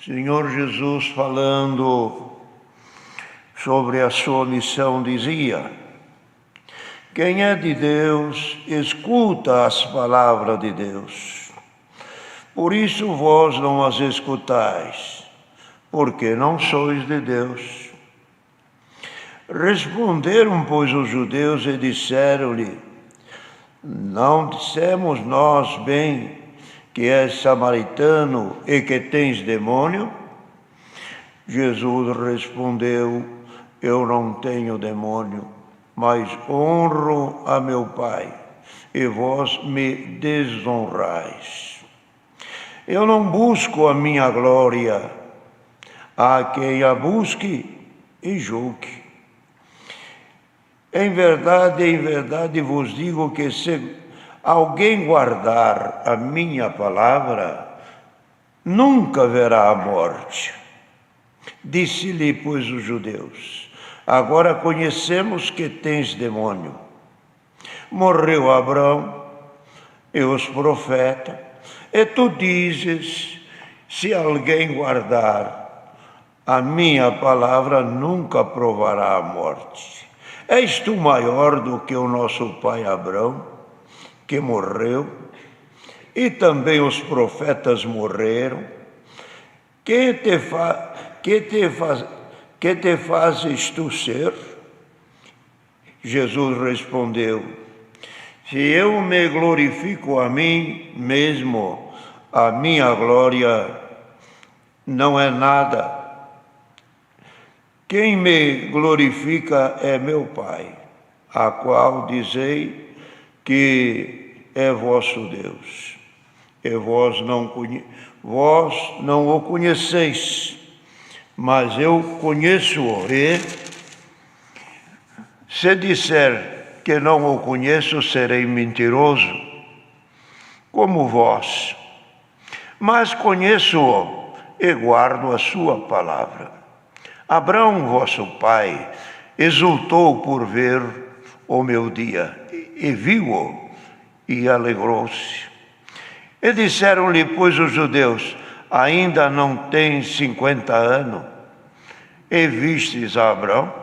Senhor Jesus, falando sobre a sua missão, dizia: quem é de Deus, escuta as palavras de Deus. Por isso vós não as escutais, porque não sois de Deus. Responderam, pois, os judeus e disseram-lhe: não dissemos nós bem que és samaritano e que tens demônio? Jesus respondeu: eu não tenho demônio, mas honro a meu Pai, e vós me desonrais. Eu não busco a minha glória, há quem a busque e julgue. Em verdade vos digo que se alguém guardar a minha palavra, nunca verá a morte. Disse-lhe, pois, os judeus: agora conhecemos que tens demônio. Morreu Abraão e os profetas, e tu dizes: se alguém guardar a minha palavra, nunca provará a morte. És tu maior do que o nosso pai Abraão, que morreu, e também os profetas morreram? Que te fazes tu ser? Jesus respondeu: se eu me glorifico a mim mesmo, a minha glória não é nada. Quem me glorifica é meu Pai, a qual dizei que é vosso Deus. E vós não o conheceis, mas eu conheço-o. E se disser que não o conheço, serei mentiroso, como vós. Mas conheço-o e guardo a sua palavra. Abraão, vosso pai, exultou por ver o meu dia, e viu-o, e alegrou-se. E disseram-lhe, pois, os judeus: ainda não tens 50 anos, e vistes a Abraão?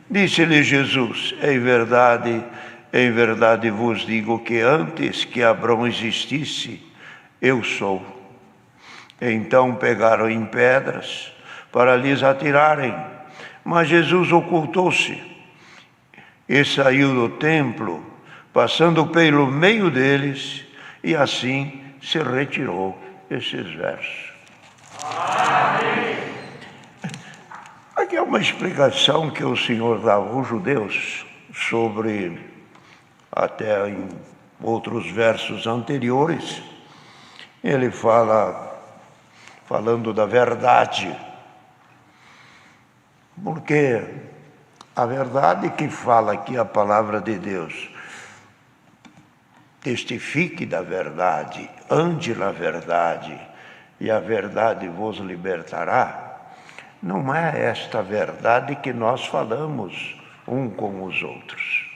Disse-lhe Jesus: em verdade vos digo que antes que Abraão existisse, eu sou. Então pegaram em pedras para lhes atirarem, mas Jesus ocultou-se e saiu do templo, passando pelo meio deles, e assim se retirou. Esses versos. Amém. Aqui é uma explicação que o Senhor dava aos judeus sobre, até em outros versos anteriores, ele falando da verdade. Porque a verdade que fala aqui, a palavra de Deus, testifique da verdade, ande na verdade, e a verdade vos libertará, não é esta verdade que nós falamos um com os outros.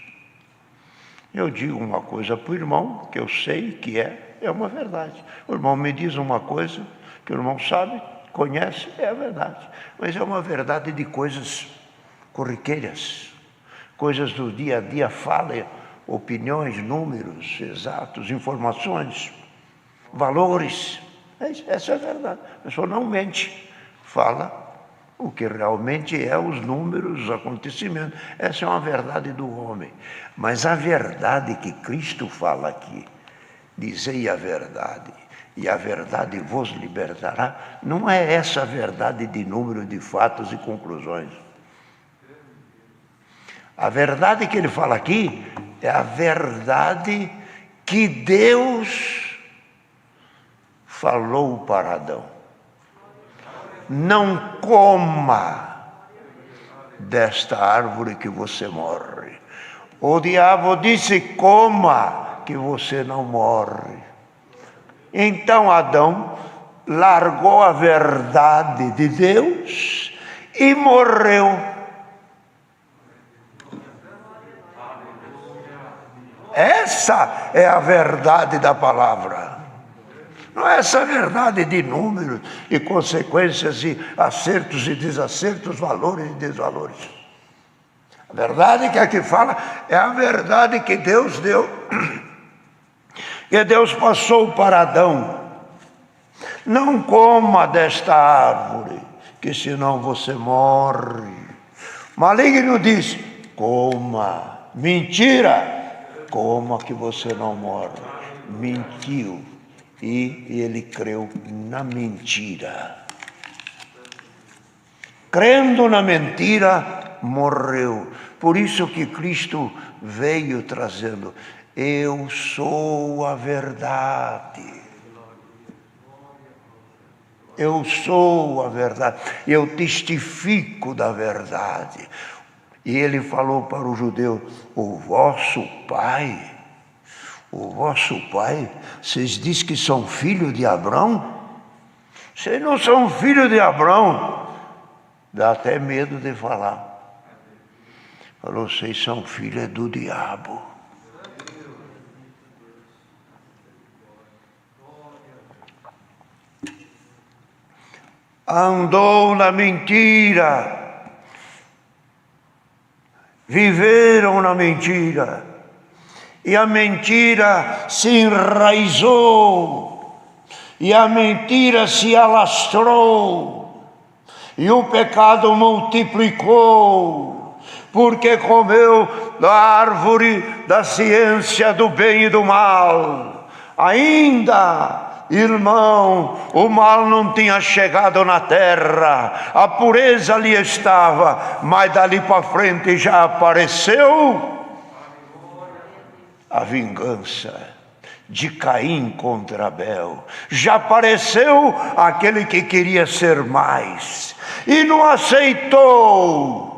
Eu digo uma coisa para o irmão, que eu sei que é uma verdade. O irmão me diz uma coisa que o irmão sabe, conhece, é a verdade. Mas é uma verdade de coisas corriqueiras, coisas do dia a dia, fala, opiniões, números exatos, informações, valores. Essa é a verdade. A pessoa não mente, fala o que realmente é, os números, os acontecimentos. Essa é uma verdade do homem. Mas a verdade que Cristo fala aqui, dizei a verdade, e a verdade vos libertará, não é essa verdade de número, de fatos e conclusões. A verdade que ele fala aqui é a verdade que Deus falou para Adão: não coma desta árvore que você morre. O diabo disse: coma, que você não morre. Então Adão largou a verdade de Deus e morreu. Essa é a verdade da palavra. Não é essa verdade de números e consequências e acertos e desacertos, valores e desvalores. A verdade que aqui fala é a verdade que Deus deu, que Deus passou para Adão. Não coma desta árvore, que senão você morre. Maligno diz, coma. Mentira, coma que você não morre. Mentiu. E ele creu na mentira. Crendo na mentira, morreu. Por isso que Cristo veio trazendo, eu sou a verdade. Eu sou a verdade, eu testifico da verdade. E ele falou para o judeu, o vosso pai, vocês dizem que são filhos de Abraão? Vocês não são filhos de Abraão. Dá até medo de falar. Falou, vocês são filhos do diabo. Andou na mentira, viveram na mentira, e a mentira se enraizou, e a mentira se alastrou, e o pecado multiplicou, porque comeu da árvore da ciência do bem e do mal. Ainda, irmão, o mal não tinha chegado na terra, a pureza ali estava, mas dali para frente já apareceu a vingança de Caim contra Abel. Já apareceu aquele que queria ser mais e não aceitou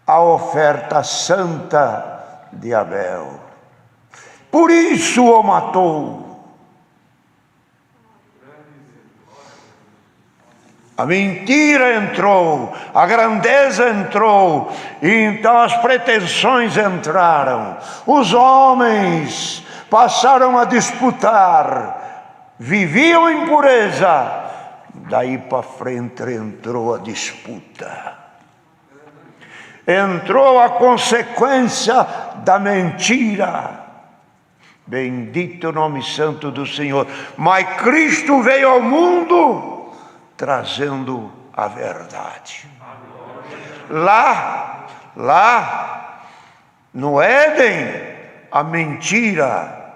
a oferta santa de Abel. Por isso o matou. A mentira entrou, a grandeza entrou, e então as pretensões entraram. Os homens passaram a disputar, viviam em pureza. Daí para frente entrou a disputa. Entrou a consequência da mentira. Bendito o nome santo do Senhor. Mas Cristo veio ao mundo trazendo a verdade. Lá no Éden, a mentira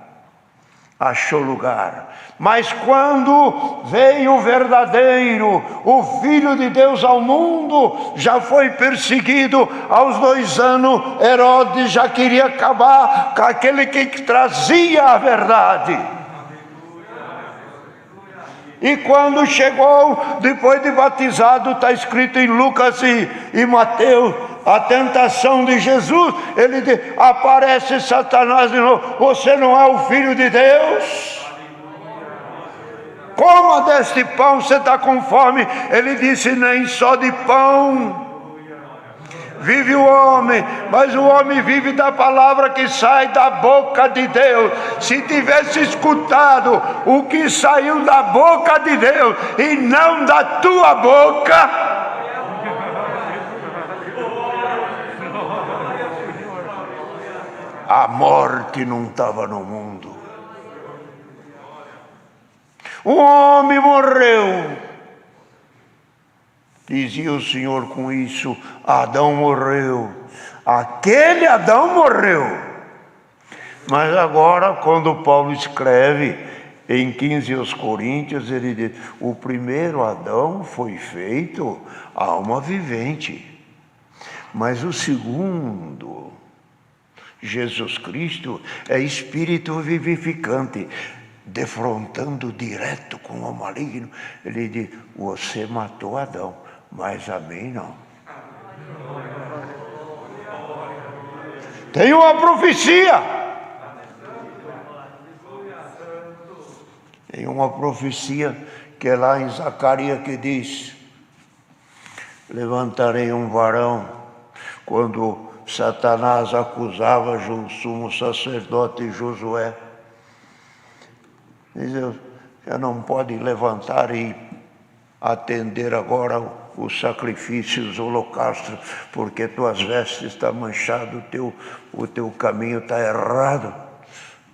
achou lugar. Mas quando veio o verdadeiro, o Filho de Deus ao mundo, já foi perseguido. Aos 2 anos, Herodes já queria acabar com aquele que trazia a verdade. E quando chegou, depois de batizado, está escrito em Lucas e Mateus, a tentação de Jesus, ele diz, aparece Satanás de novo, você não é o Filho de Deus? Coma deste pão, você está com fome. Ele disse, nem só de pão vive o homem, mas o homem vive da palavra que sai da boca de Deus. Se tivesse escutado o que saiu da boca de Deus e não da tua boca, a morte não estava no mundo. O homem morreu. Dizia o Senhor com isso, Adão morreu. Aquele Adão morreu. Mas agora, quando Paulo escreve em 15 aos Coríntios, ele diz, o primeiro Adão foi feito alma vivente. Mas o segundo, Jesus Cristo, é espírito vivificante. Defrontando direto com o maligno, ele diz, você matou Adão, mas a mim não. Tem uma profecia. Tem uma profecia que é lá em Zacarias que diz, levantarei um varão. Quando Satanás acusava o sumo sacerdote Josué, Diz, você não pode levantar e atender agora os sacrifícios, os holocaustos, porque tuas vestes estão manchadas, o teu caminho está errado.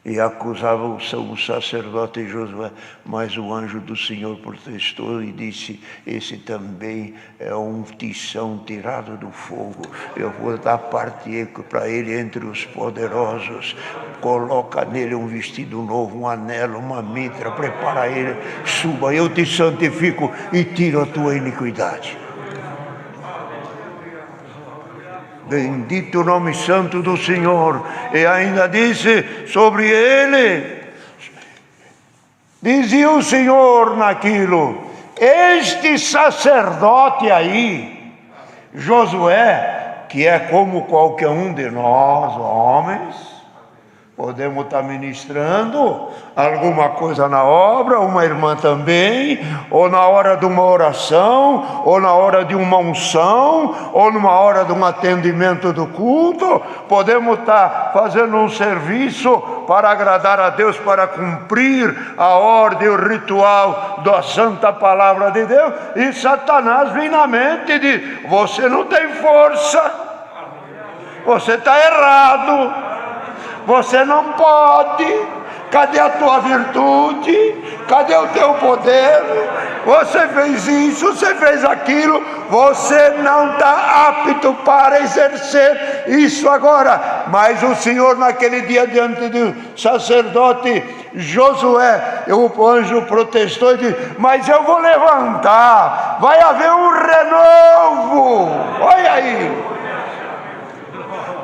E acusava o sumo sacerdote Josué, mas o anjo do Senhor protestou e disse, esse também é um tição tirado do fogo, eu vou dar parte para ele entre os poderosos, coloca nele um vestido novo, um anelo, uma mitra, prepara ele, suba, eu te santifico e tiro a tua iniquidade. Bendito o nome santo do Senhor. E ainda disse sobre ele, dizia o Senhor naquilo, este sacerdote aí, Josué, que é como qualquer um de nós, homens, podemos estar ministrando alguma coisa na obra, uma irmã também, ou na hora de uma oração, ou na hora de uma unção, ou numa hora de um atendimento do culto, podemos estar fazendo um serviço para agradar a Deus, para cumprir a ordem, o ritual da santa palavra de Deus, e Satanás vem na mente e diz, você não tem força, você está errado, você não pode, cadê a tua virtude, cadê o teu poder, você fez isso, você fez aquilo, você não está apto para exercer isso agora. Mas o Senhor naquele dia diante do sacerdote Josué, o anjo protestou e disse, mas eu vou levantar, vai haver um renovo, olha aí.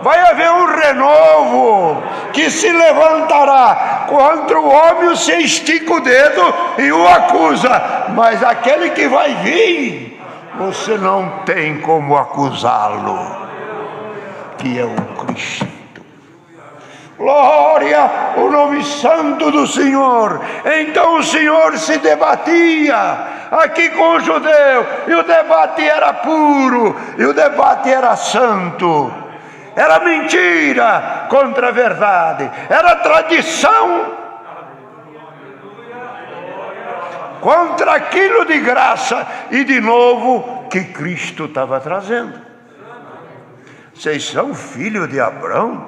Vai haver um renovo que se levantará contra o homem, você estica o dedo e o acusa, mas aquele que vai vir, você não tem como acusá-lo, que é o Cristo. Glória ao nome santo do Senhor. Então o Senhor se debatia aqui com o judeu, e o debate era puro, e o debate era santo. Era mentira contra a verdade, era tradição contra aquilo de graça e de novo que Cristo estava trazendo. Vocês são filhos de Abraão?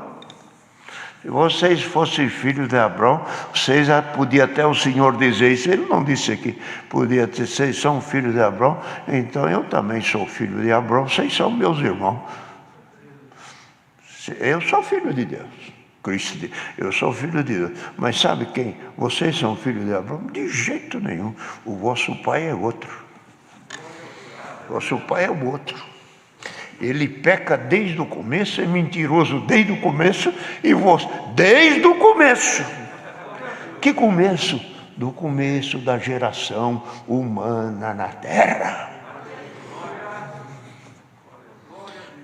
Se vocês fossem filhos de Abraão, vocês podia até o Senhor dizer isso, ele não disse aqui, podia dizer, vocês são filhos de Abraão, então eu também sou filho de Abraão, vocês são meus irmãos. Eu sou filho de Deus, Cristo, eu sou filho de Deus, mas sabe quem? Vocês são filhos de Abraão? De jeito nenhum, o vosso pai é outro, o vosso pai é o outro, ele peca desde o começo, é mentiroso desde o começo, e você, desde o começo, que começo? Do começo da geração humana na terra.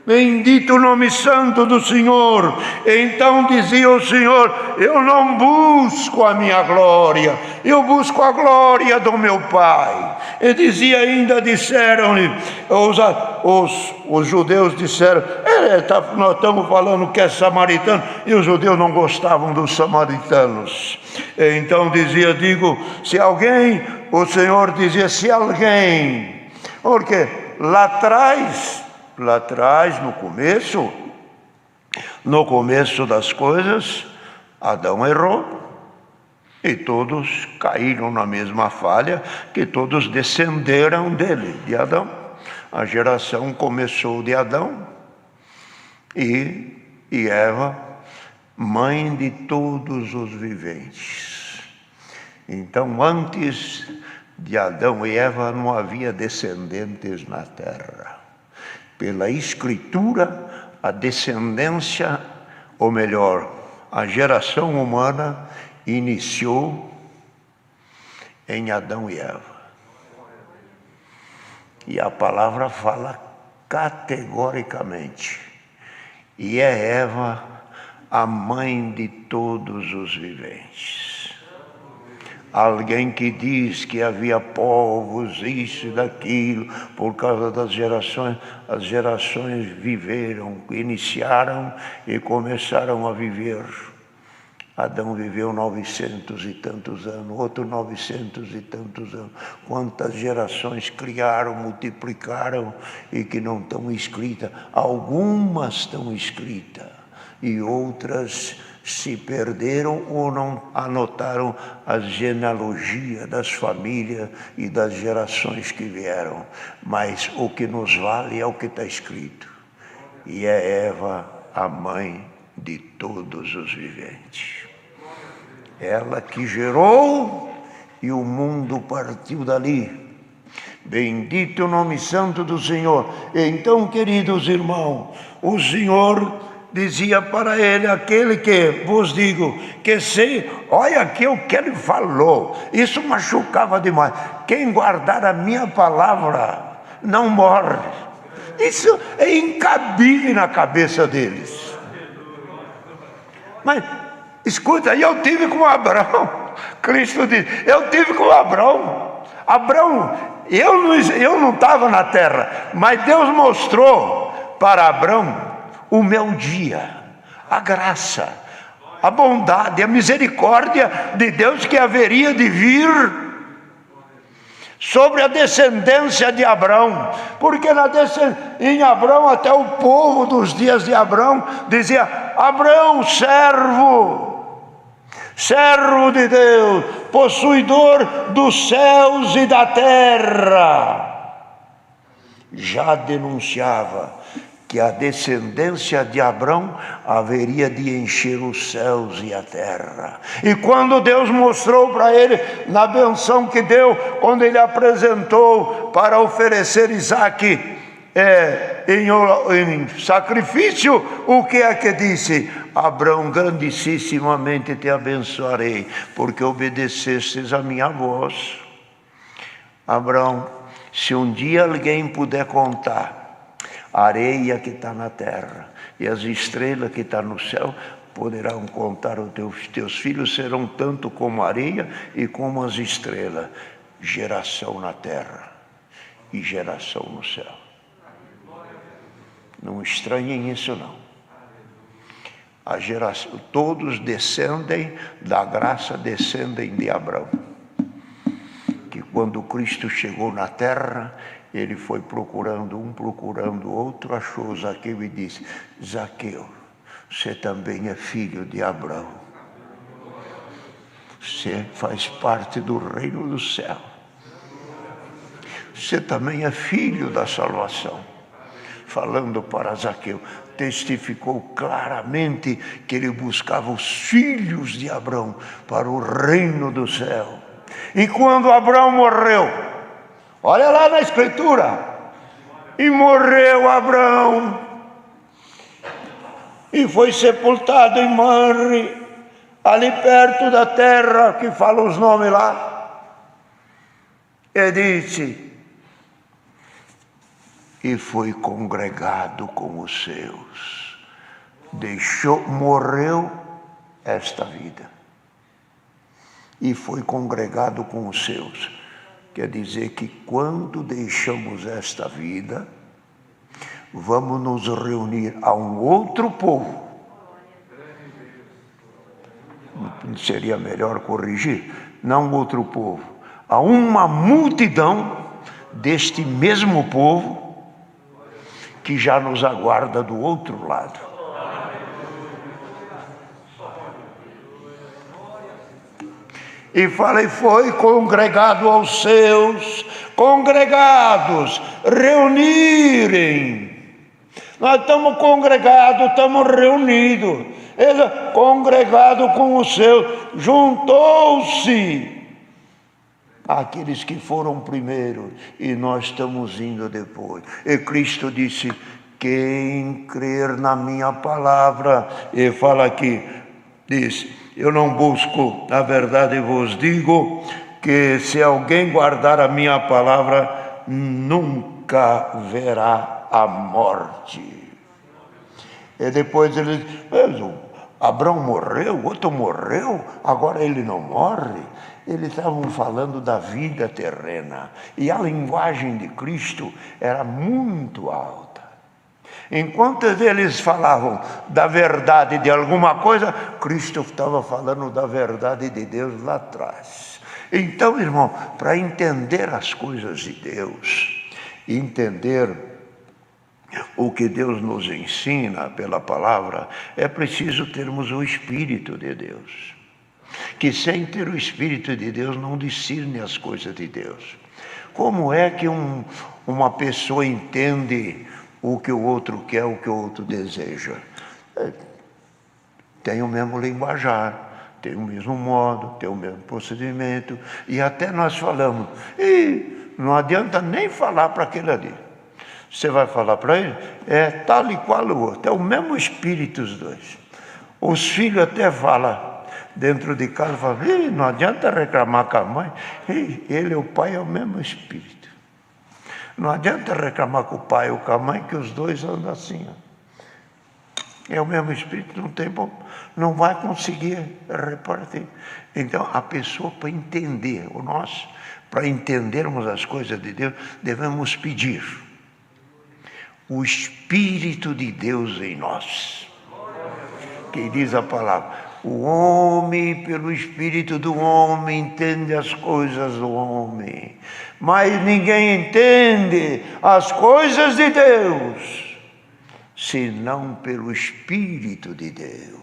Bendito o nome santo do Senhor. Então dizia o Senhor, eu não busco a minha glória, eu busco a glória do meu Pai. E dizia ainda, disseram-lhe, os judeus disseram, nós estamos falando que é samaritano, e os judeus não gostavam dos samaritanos. Então dizia, se alguém, o Senhor dizia, se alguém, porque lá atrás, no começo das coisas, Adão errou, e todos caíram na mesma falha, que todos descenderam dele, de Adão. A geração começou de Adão, e Eva, mãe de todos os viventes. Então, antes de Adão e Eva, não havia descendentes na terra. Pela Escritura, a descendência, ou melhor, a geração humana iniciou em Adão e Eva. E a palavra fala categoricamente, e é Eva a mãe de todos os viventes. Alguém que diz que havia povos, isso e daquilo, por causa das gerações, as gerações viveram, iniciaram e começaram a viver Adão viveu 900 e tantos anos, outro 900 e tantos anos. Quantas gerações criaram, multiplicaram e que não estão escritas. Algumas estão escritas e outras se perderam ou não anotaram a genealogia das famílias e das gerações que vieram. Mas o que nos vale é o que está escrito. E é Eva a mãe de todos os viventes. Ela que gerou e o mundo partiu dali. Bendito o nome santo do Senhor. Então, queridos irmãos, o Senhor dizia para ele, aquele que vos digo, que se, olha aqui o que ele falou, isso machucava demais. Quem guardar a minha palavra não morre. Isso é incabível na cabeça deles. Mas, escuta, eu tive com Abraão. Cristo diz, eu tive com Abraão. Abraão, eu não estava na terra, mas Deus mostrou para Abraão o meu dia, a graça, a bondade, a misericórdia de Deus que haveria de vir sobre a descendência de Abraão, porque em Abraão, até o povo dos dias de Abraão dizia, Abraão, servo de Deus, possuidor dos céus e da terra, já denunciava que a descendência de Abraão haveria de encher os céus e a terra. E quando Deus mostrou para ele, na benção que deu, quando ele apresentou para oferecer Isaque em sacrifício, o que é que disse? Abraão, grandissimamente te abençoarei, porque obedecestes a minha voz. Abraão, se um dia alguém puder contar a areia que está na terra e as estrelas que estão no céu, poderão contar, os teus filhos serão tanto como a areia e como as estrelas, geração na terra e geração no céu. Não estranhem isso não. A geração, todos descendem da graça, descendem de Abraão, que quando Cristo chegou na terra, ele foi procurando um, procurando outro, achou Zaqueu e disse, Zaqueu, você também é filho de Abraão. Você faz parte do reino do céu. Você também é filho da salvação. Falando para Zaqueu, testificou claramente que ele buscava os filhos de Abraão para o reino do céu. E quando Abraão morreu, olha lá na escritura, e morreu Abraão, e foi sepultado em Manre, ali perto da terra, que fala os nomes lá, e disse, e foi congregado com os seus, morreu esta vida, e foi congregado com os seus. Quer dizer que quando deixamos esta vida, vamos nos reunir a um outro povo. Não seria melhor corrigir? Não outro povo. A uma multidão deste mesmo povo que já nos aguarda do outro lado. E fala, e foi congregado aos seus, congregados, reunirem. Nós estamos congregados, estamos reunidos. Ele, congregado com os seus, juntou-se aqueles que foram primeiro, e nós estamos indo depois. E Cristo disse, quem crer na minha palavra, e fala aqui, diz, eu não busco, na verdade vos digo, que se alguém guardar a minha palavra, nunca verá a morte. E depois ele diz, Abraão morreu, o outro morreu, agora ele não morre. Eles estavam falando da vida terrena, e a linguagem de Cristo era muito alta. Enquanto eles falavam da verdade de alguma coisa, Cristo estava falando da verdade de Deus lá atrás. Então, irmão, para entender as coisas de Deus, entender o que Deus nos ensina pela palavra, é preciso termos o Espírito de Deus. Que sem ter o Espírito de Deus não discerne as coisas de Deus. Como é que uma pessoa entende o que o outro quer, o que o outro deseja? Tem o mesmo linguajar, tem o mesmo modo, tem o mesmo procedimento, e até nós falamos, e não adianta nem falar para aquele ali. Você vai falar para ele, é tal e qual o outro, é o mesmo espírito os dois. Os filhos até falam dentro de casa, falam, não adianta reclamar com a mãe, ele e o pai é o mesmo espírito. Não adianta reclamar com o pai ou com a mãe, que os dois andam assim. É o mesmo espírito, não vai conseguir repartir. Então, a pessoa, para entender para entendermos as coisas de Deus, devemos pedir o Espírito de Deus em nós. Que diz a palavra, o homem, pelo Espírito do homem, entende as coisas do homem, mas ninguém entende as coisas de Deus, senão pelo Espírito de Deus.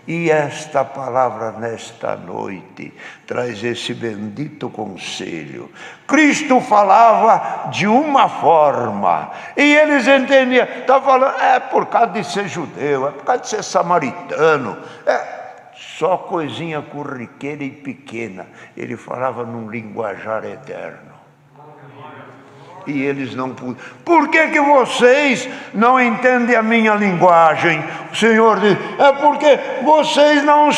E esta palavra nesta noite traz esse bendito conselho. Cristo falava de uma forma, e eles entendiam, está falando, é por causa de ser judeu, é por causa de ser samaritano, só coisinha corriqueira e pequena. Ele falava num linguajar eterno. E eles não puderam. Por que vocês não entendem a minha linguagem? O Senhor diz, é porque vocês não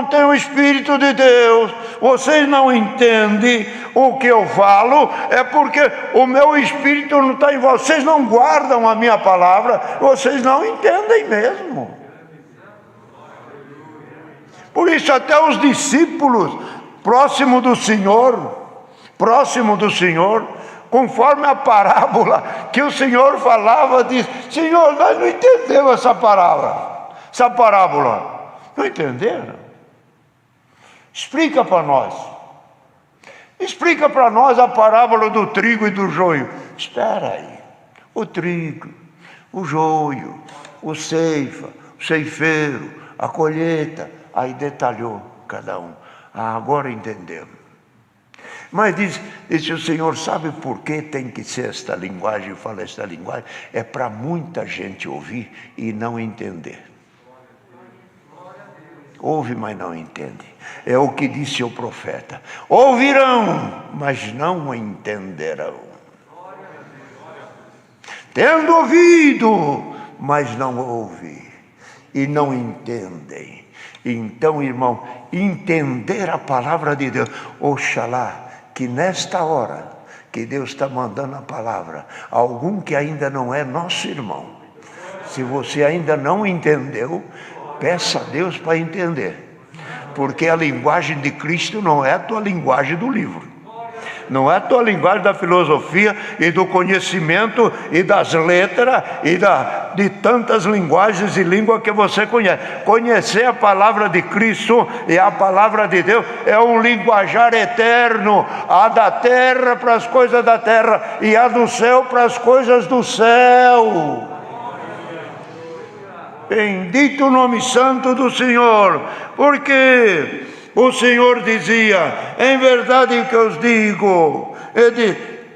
têm o Espírito de Deus. Vocês não entendem o que eu falo, é porque o meu Espírito não está em vocês, não guardam a minha palavra, vocês não entendem mesmo. Por isso até os discípulos próximo do Senhor, conforme a parábola que o Senhor falava, diz, Senhor, nós não entendemos essa parábola. Não entenderam? Explica para nós. Explica para nós a parábola do trigo e do joio. Espera aí. O trigo, o joio, o ceifeiro, a colheita. Aí detalhou cada um. Agora entendemos. Mas disse o Senhor, sabe por que tem que ser esta linguagem? Eu falo esta linguagem, é para muita gente ouvir e não entender. Ouve, mas não entende. É o que disse o profeta. Ouvirão, mas não entenderão. Tendo ouvido, mas não ouvem e não entendem. Então, irmão, entender a palavra de Deus, oxalá, que nesta hora que Deus está mandando a palavra, algum que ainda não é nosso irmão, se você ainda não entendeu, peça a Deus para entender, porque a linguagem de Cristo não é a tua linguagem do livro, não é a tua linguagem da filosofia e do conhecimento e das letras e de tantas linguagens e línguas que você conhece. Conhecer a palavra de Cristo e a palavra de Deus é um linguajar eterno, a da terra para as coisas da terra e a do céu para as coisas do céu. Bendito o nome santo do Senhor, porque o Senhor dizia, em verdade que eu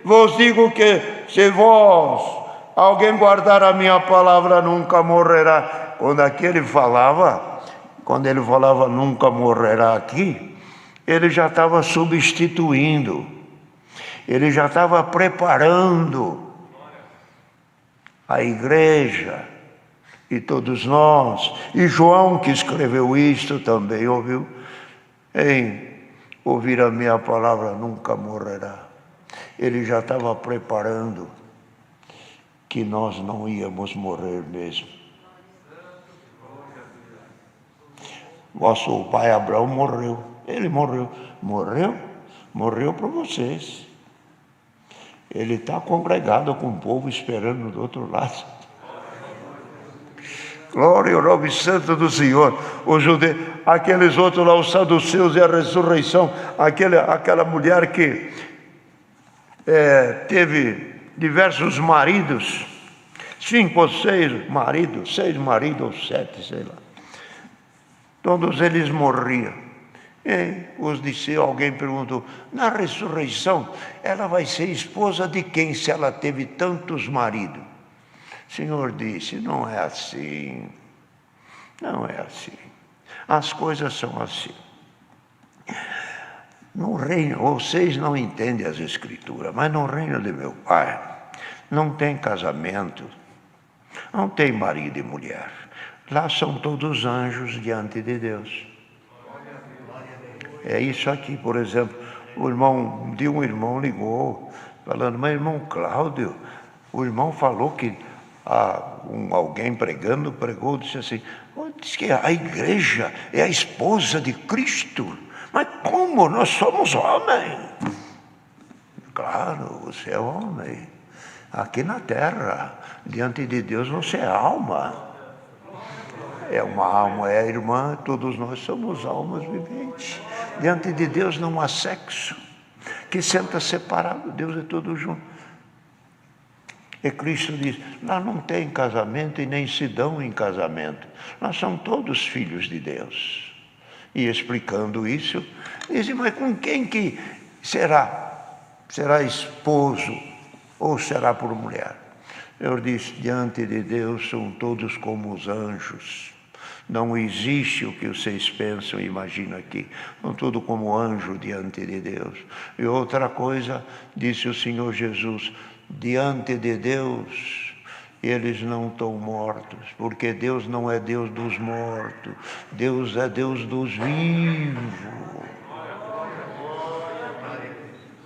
vos digo que se alguém guardar a minha palavra, nunca morrerá. Quando ele falava nunca morrerá aqui, ele já estava substituindo, ele já estava preparando a igreja e todos nós, e João que escreveu isto também ouviu, em ouvir a minha palavra nunca morrerá. Ele já estava preparando que nós não íamos morrer mesmo. Vosso pai Abraão morreu. Ele morreu para vocês. Ele está congregado com o povo esperando do outro lado. Glória ao nome santo do Senhor. Os judeus, aqueles outros lá, os saduceus e a ressurreição, aquela mulher que teve diversos maridos, 5 ou 6 maridos, 6 maridos ou 7, sei lá. Todos eles morriam. E os discípulos, alguém perguntou, na ressurreição, ela vai ser esposa de quem se ela teve tantos maridos? O Senhor disse, não é assim. Não é assim. As coisas são assim. No reino, vocês não entendem as Escrituras, mas no reino de meu Pai, não tem casamento, não tem marido e mulher. Lá são todos anjos diante de Deus. É isso aqui, por exemplo, um irmão ligou, falando, mas irmão Cláudio, o irmão falou que alguém pregou, disse assim, diz que a igreja é a esposa de Cristo. Mas como? Nós somos homens. Claro, você é homem. Aqui na terra, diante de Deus, você é alma. É uma alma, é irmã, todos nós somos almas viventes. Diante de Deus não há sexo. Que senta separado, Deus é todo junto. E Cristo diz, lá não tem casamento e nem se dão em casamento. Nós somos todos filhos de Deus. E explicando isso, dizem, mas com quem que será? Será esposo ou será por mulher? Eu disse, diante de Deus são todos como os anjos. Não existe o que vocês pensam e imaginam aqui. São todos como anjo diante de Deus. E outra coisa, disse o Senhor Jesus, diante de Deus, eles não estão mortos, porque Deus não é Deus dos mortos, Deus é Deus dos vivos.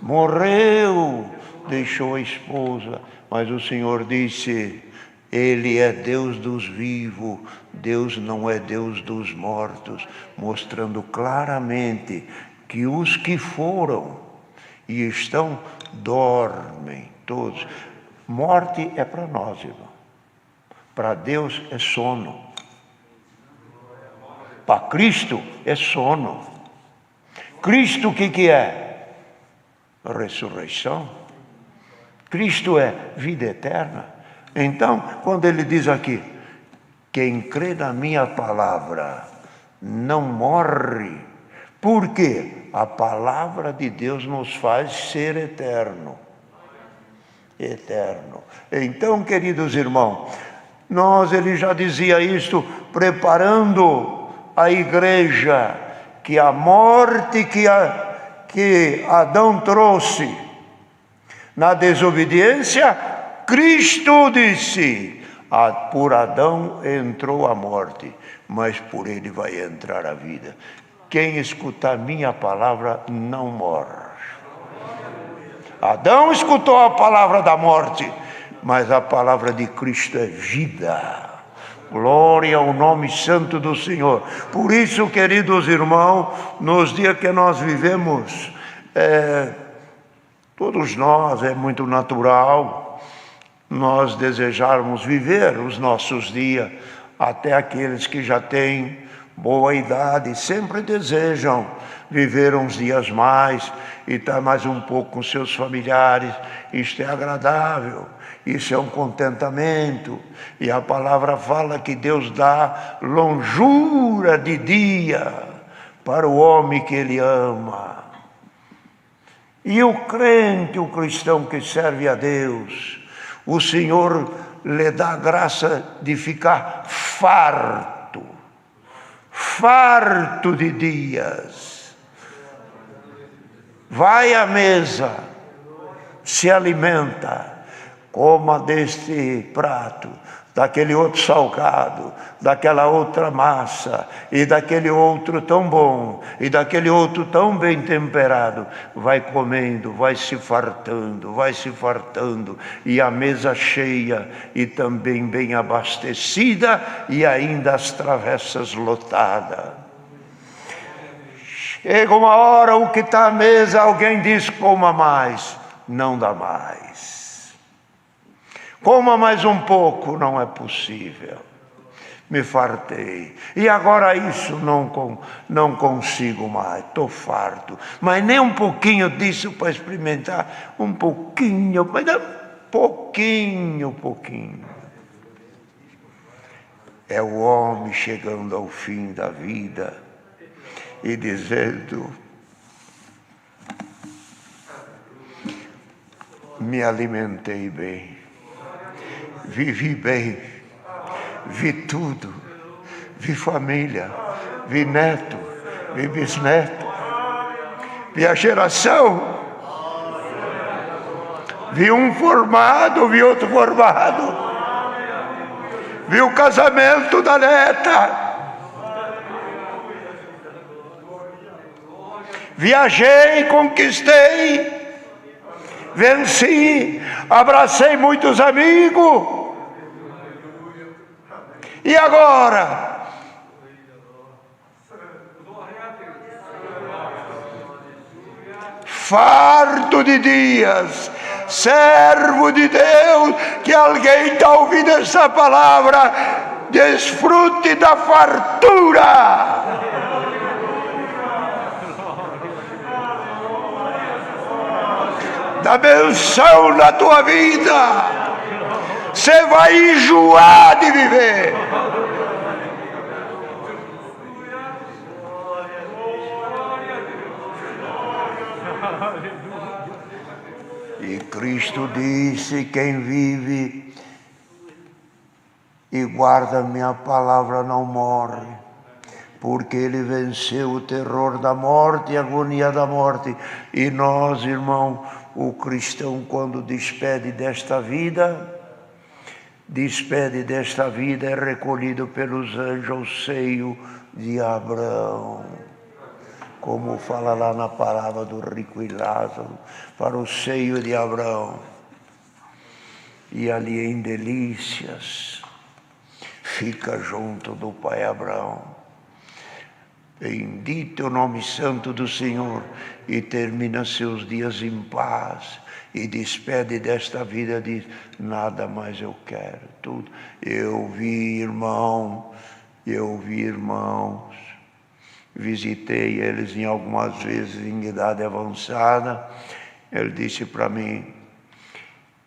Morreu, deixou a esposa, mas o Senhor disse, Ele é Deus dos vivos, Deus não é Deus dos mortos, mostrando claramente que os que foram e estão, dormem todos. Morte é para nós, irmão. Para Deus é sono. Para Cristo é sono. Cristo o que é? Ressurreição. Cristo é vida eterna. Então, quando ele diz aqui, quem crê na minha palavra não morre, porque a palavra de Deus nos faz ser eterno. Eterno. Então, queridos irmãos, ele já dizia isto, preparando a igreja, que a morte que Adão trouxe na desobediência, Cristo disse, por Adão entrou a morte, mas por ele vai entrar a vida. Quem escutar minha palavra não morre. Adão escutou a palavra da morte, mas a palavra de Cristo é vida. Glória ao nome santo do Senhor. Por isso, queridos irmãos, nos dias que nós vivemos, todos nós, é muito natural nós desejarmos viver os nossos dias, até aqueles que já têm boa idade, sempre desejam viver uns dias mais e estar mais um pouco com seus familiares. Isto é agradável, isso é um contentamento, e a palavra fala que Deus dá longura de dia para o homem que Ele ama. E o crente, o cristão que serve a Deus, o Senhor lhe dá a graça de ficar farto de dias. Vai à mesa, se alimenta, coma deste prato, daquele outro salgado, daquela outra massa, e daquele outro tão bom, e daquele outro tão bem temperado. Vai comendo, vai se fartando, e a mesa cheia, e também bem abastecida, e ainda as travessas lotadas. Chega uma hora, o que está à mesa, alguém diz, coma mais. não dá mais. Coma mais um pouco, não é possível. Me fartei. E agora isso não consigo mais. Estou farto. Mas nem um pouquinho disso para experimentar. Um pouquinho, mas pouquinho. É o homem chegando ao fim da vida e dizendo: me alimentei bem, vivi bem, vi tudo, vi família, vi neto, vi bisneto, vi a geração, vi um formado, vi outro formado, vi o casamento da neta, viajei, conquistei, venci, abracei muitos amigos. E agora? Farto de dias, servo de Deus, que alguém está ouvindo essa palavra, desfrute da fartura. Da benção na tua vida. Você vai enjoar de viver. E Cristo disse: quem vive e guarda minha palavra não morre, porque ele venceu o terror da morte e a agonia da morte. E nós, irmão, o cristão, quando despede desta vida, é recolhido pelos anjos ao seio de Abraão. Como fala lá na palavra do rico e Lázaro, para o seio de Abraão. E ali em delícias, fica junto do pai Abraão. Bendito é o nome santo do Senhor, e termina seus dias em paz, e despede desta vida, diz: nada mais eu quero, tudo. Eu vi irmãos, visitei eles em algumas vezes em idade avançada. Ele disse para mim: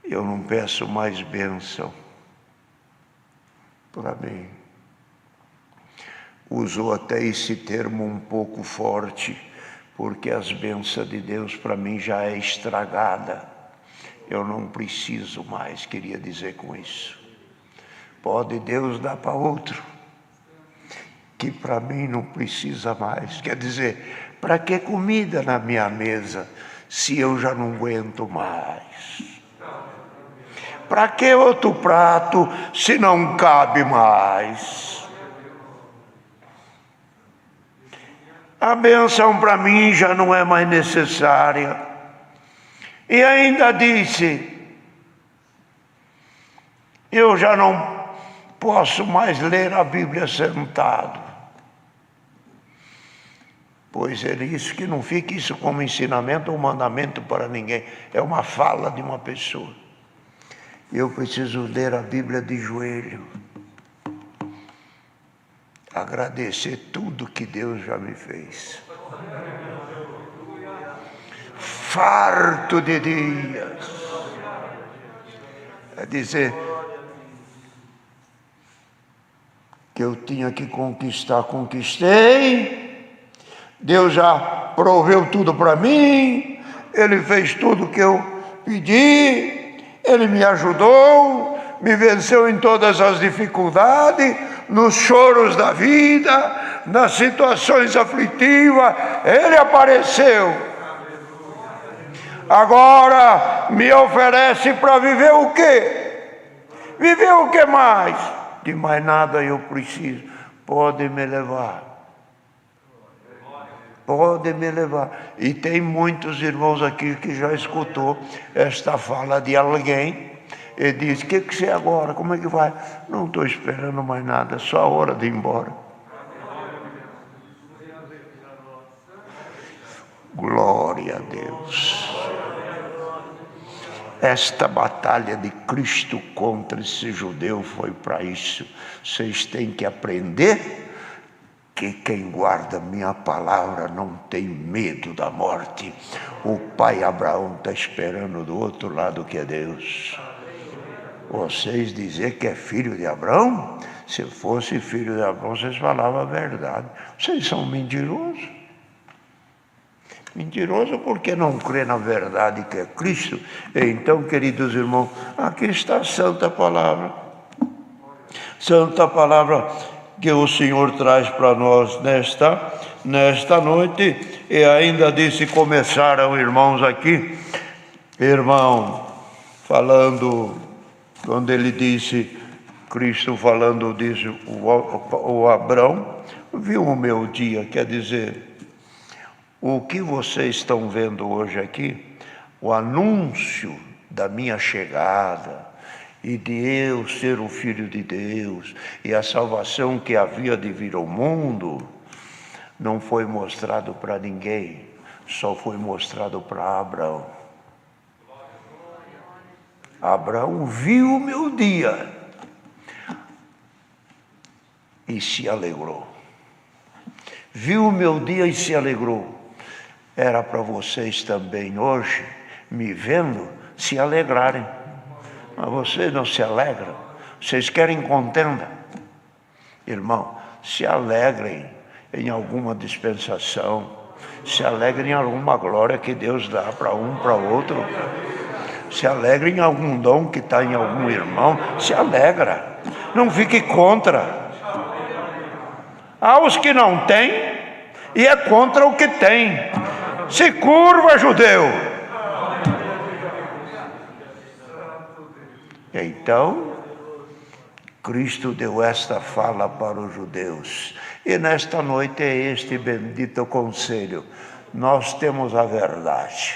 eu não peço mais bênção para mim. Usou até esse termo um pouco forte, porque as bênçãos de Deus para mim já é estragada. Eu não preciso mais, queria dizer com isso. Pode Deus dar para outro, que para mim não precisa mais. Quer dizer, para que comida na minha mesa, se eu já não aguento mais? Para que outro prato, se não cabe mais? A bênção para mim já não é mais necessária. E ainda disse: eu já não posso mais ler a Bíblia sentado. Pois é isso, que não fique isso como ensinamento ou mandamento para ninguém. É uma fala de uma pessoa. Eu preciso ler a Bíblia de joelho. Agradecer tudo que Deus já me fez. Farto de dias. É dizer que eu tinha que conquistar, conquistei. Deus já proveu tudo para mim. Ele fez tudo o que eu pedi. Ele me ajudou, me venceu em todas as dificuldades, nos choros da vida, nas situações aflitivas. Ele apareceu. Agora me oferece para viver o quê? Viver o que mais? De mais nada eu preciso. Pode me levar. Pode me levar. E tem muitos irmãos aqui que já escutou esta fala de alguém e diz: o que você é agora? Como é que vai? Não estou esperando mais nada, é só a hora de ir embora. Glória a Deus. Esta batalha de Cristo contra esse judeu foi para isso. Vocês têm que aprender que quem guarda minha palavra não tem medo da morte. O pai Abraão está esperando do outro lado que é Deus. Vocês dizer que é filho de Abraão? Se fosse filho de Abraão, vocês falavam a verdade. Vocês são mentirosos. Mentiroso porque não crê na verdade que é Cristo. Então, queridos irmãos, aqui está a santa palavra. Santa palavra que o Senhor traz para nós nesta noite. E ainda disse, começaram irmãos aqui, irmão, falando, quando ele disse, Cristo falando, disse o Abraão, viu o meu dia, quer dizer, o que vocês estão vendo hoje aqui, o anúncio da minha chegada, e de eu ser o Filho de Deus, e a salvação que havia de vir ao mundo, não foi mostrado para ninguém, só foi mostrado para Abraão. Abraão viu o meu dia e se alegrou. Viu o meu dia e se alegrou. Era para vocês também hoje, me vendo, se alegrarem. Mas vocês não se alegram. Vocês querem contenda. Irmão, se alegrem em alguma dispensação. Se alegrem em alguma glória que Deus dá para um, para outro. Se alegrem em algum dom que está em algum irmão. Se alegra. Não fique contra. Há os que não têm e é contra o que tem. Se curva, judeu. Então, Cristo deu esta fala para os judeus. E nesta noite é este bendito conselho. Nós temos a verdade.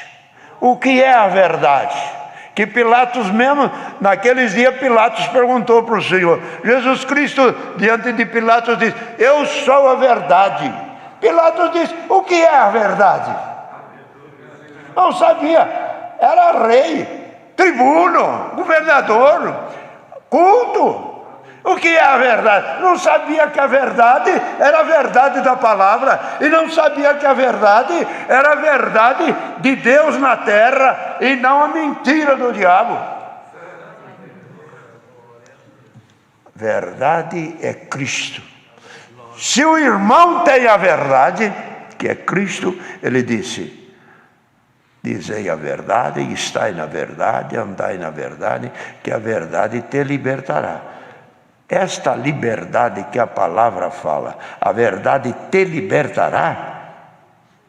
O que é a verdade? Que Pilatos mesmo, naqueles dias Pilatos perguntou para o Senhor. Jesus Cristo, diante de Pilatos, diz, eu sou a verdade. Pilatos diz, o que é a verdade? Não sabia, era rei, tribuno, governador, culto. O que é a verdade? Não sabia que a verdade era a verdade da palavra, e não sabia que a verdade era a verdade de Deus na terra, e não a mentira do diabo. Verdade é Cristo. Se o irmão tem a verdade, que é Cristo, ele disse, dizei a verdade, estai na verdade, andai na verdade, que a verdade te libertará. Esta liberdade que a palavra fala, a verdade te libertará,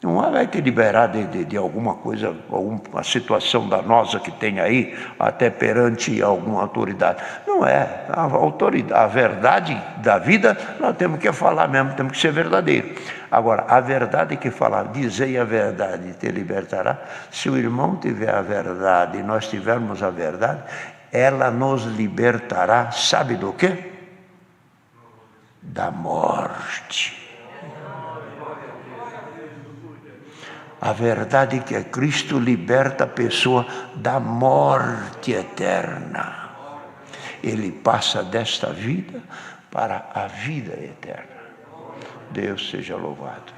não vai te liberar de alguma coisa, alguma situação danosa que tem aí, até perante alguma autoridade. Não é, a autoridade, a verdade da vida, nós temos que falar mesmo, temos que ser verdadeiro. Agora, a verdade que fala, dizei a verdade, te libertará. Se o irmão tiver a verdade e nós tivermos a verdade, ela nos libertará, sabe do quê? Da morte. A verdade que é Cristo liberta a pessoa da morte eterna. Ele passa desta vida para a vida eterna. Deus seja louvado.